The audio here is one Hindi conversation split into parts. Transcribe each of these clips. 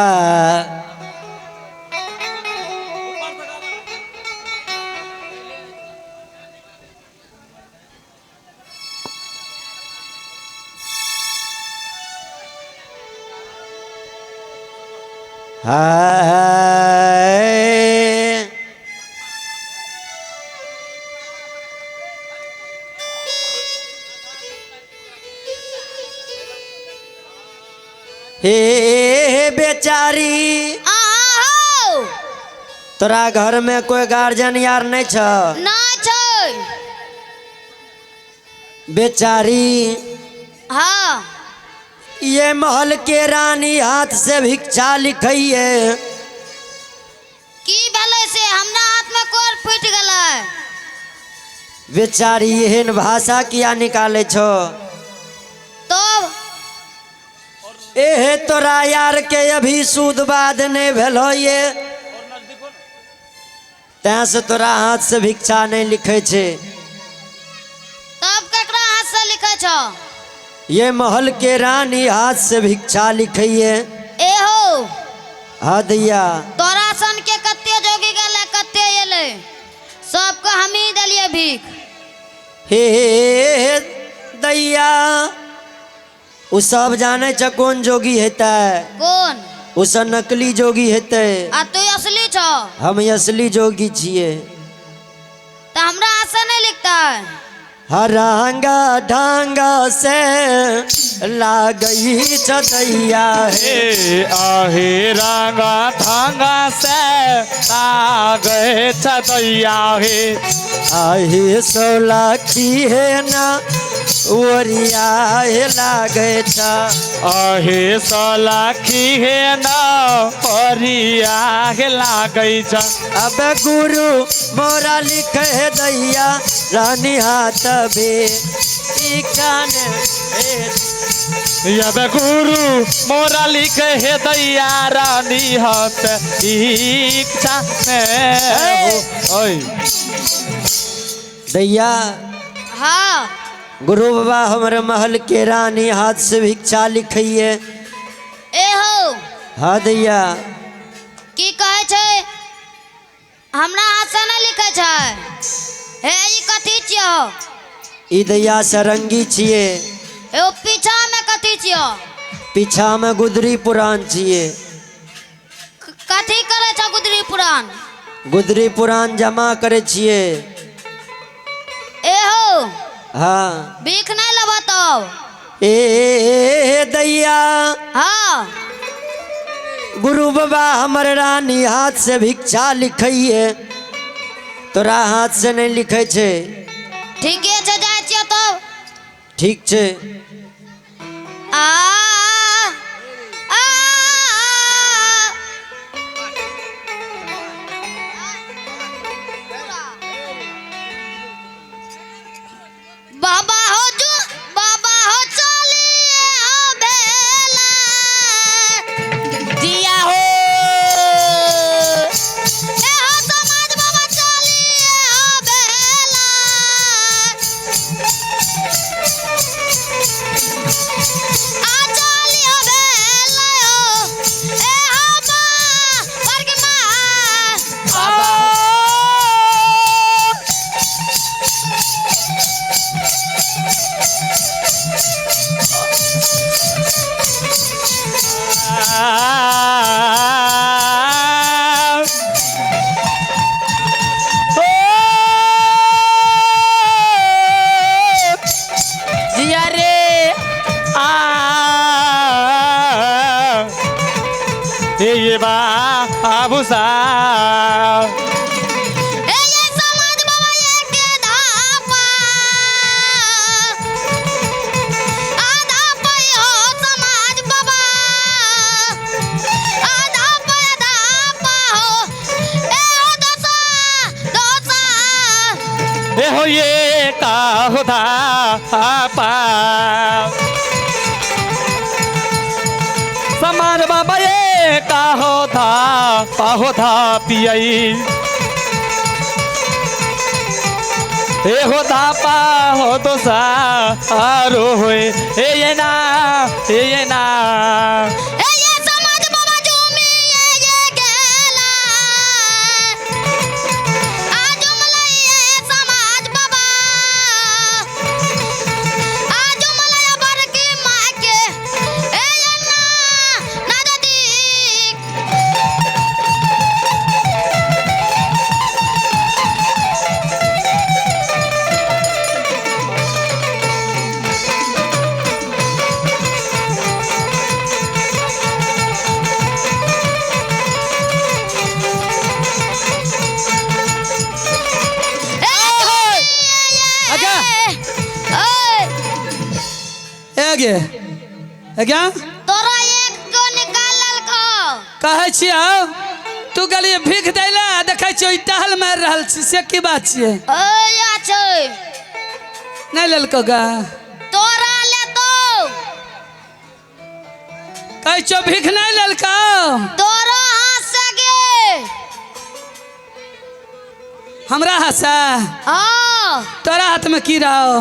हाँ हे बेचारी तोरा घर में कोई गार्जियन यार नहीं छ ना छै बेचारी। हाँ ये महल के रानी हाथ से भिक्षा लिखइए की भले से हमरा हाथ में कोर फूट गलै। बेचारी एहन भाषा किया निकाले छो तो एहे तोरा यार के अभी सूद बाद नहीं भेलो ये तैं से तोरा हाथ से भिक्षा नहीं लिखे छे। तब ककरा हाथ से लिखे छो? ये महल के रानी हाथ से भिक्षा लिखइए। ए हो हाँ दैया तोरा सन के कत्ते जोगी गेले कत्ते एले सबको हम ही देलिए भीख। हे दैया उ सब जाने छ कौन जोगी हेता कौन? उस नकली जोगी हेते। आ तू असली छो। हम असली जोगी छिए। तो हमरा आशा नहीं लिखता है। हरांगा ढांगा से लागई छदैया हे आहे रांगा धांगा से लागे छदैया हे। आहे सोलाखी है ना ओरिया हे लागे छा। आहे सलाखी हे न परिया हे लागै छ। अब गुरु मोरा लिखे दैया रानी हाथ बे इकान अब गुरु मोरा लिखे हे दैया रानी हाथ इच्छा में ओए दैया। हाँ गुरु बाबा हमारे महल के रानी हाथ से भिक्षा लिखिए। ए हो हाँ दैया। की कहे छे हमरा आशा नहीं लिखे छे। हे ई कथी छियो। ई दैया सरंगी छिए। ए ओ पीछा में कथी छियो। पीछा में गुदरी पुराण छिए। कथी करे छ गुदरी पुराण। गुदरी पुराण जमा करे छिए। ए हो हाँ भीख नहीं लबतो। ए दैया। हाँ गुरु बाबा हमारे रानी हाथ से भिक्षा लिखिए। तोरा हाथ से नहीं लिखे छे। ठीके छे जाय छियो तो। ठीक छे। आ आ बाबा हो चलिए हो बेला दिया हो। ए हो समाज बाबा चलिए हो बेला। आ चलिए हो बेला हो। ए हो माँ वर्ग माँ जिया रे ये बाबू सा ए ये समाज बाबा ये के धापा। आधा पै हो समाज बाबा। आधा पै धापा हो। ए हो दोसा ए हो ये का होता पा समाज बाबा ये का होता पियई ए होता पा हो तो सारो होए ए ये ना ए ये समाज बाबा झूमी ये गेला। आ झुमलई ये समाज बाबा। आ झुमलई बरकी माँ के। ए ये ना दादी। गे क्या तोरा एक को निकालल को। कहे छियै तू गलिए भीख दैला देखे छियै टहल मार रहल छी से की बात छियै। या छै नहीं ललको गा तोरा ले तो। कहे छो भीख नहीं ललको। तोरो हाथ से गे। हमरा हसा हाँ तोरा हाथ में की रहो।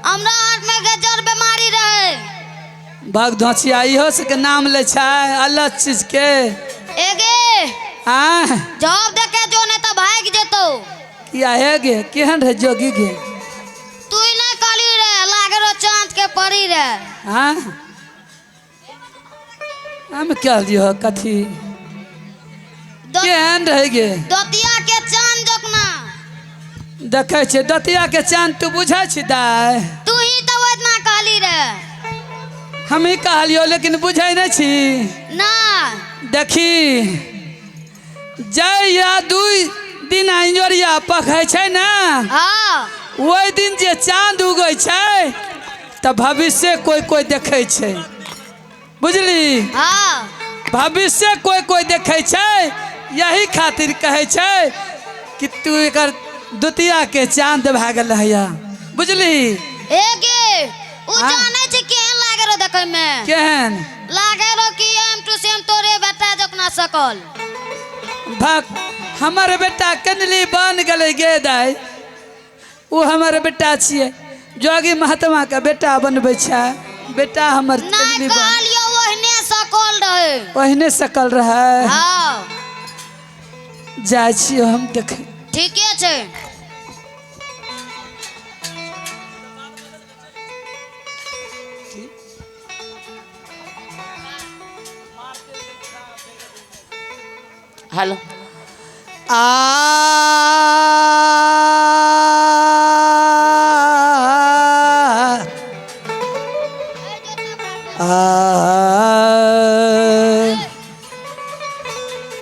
हमरा हाथ में गजर बीमारी रहे। भाग धोचिया इहो से के नाम ले छै अलग चीज के। एगे हाँ जॉब देखे जो ने तो भाग जेतो। किया है गे केहन रहे जोगी गे। तू ही नहीं काली रे लागे रो चांद के परी रे। हाँ हम क्या लियो कथी केहन रह गे दतिया के चांद जोकना देखे छे दतिया के चांद तू बुझे छी दाय तू ही तो ओतना कहली रे हम ही कहलियो लेकिन बुझे नहीं छी ना देखी जय या दुई दिन इंजोरिया पकै छै ना हाँ ओहि दिन जे चांद उगै छै त भविष्य कोई कोई देखे छै बुझली हाँ भविष्य कोई कोई देखे छै यही खातिर कहे छै कि तू एकर दुतिया के चांद भए गेल है बुझली एगे उ हाँ। जाने छै केहन लागे रो देखै में केहन लागे रो कि एम टू सेम तोरे बेटा जोकना सकल भक हमर बेटा कनली बन गेलै गे दाय वो हमर बेटा छियै जोगी महात्मा के बेटा बनबै छै बेटा हमर नहीं कनली बन कहलियो ओहने सकल रहे ओहने सकल रहे हाँ जाइ छियै हम देखे ठीके छै हेलो आ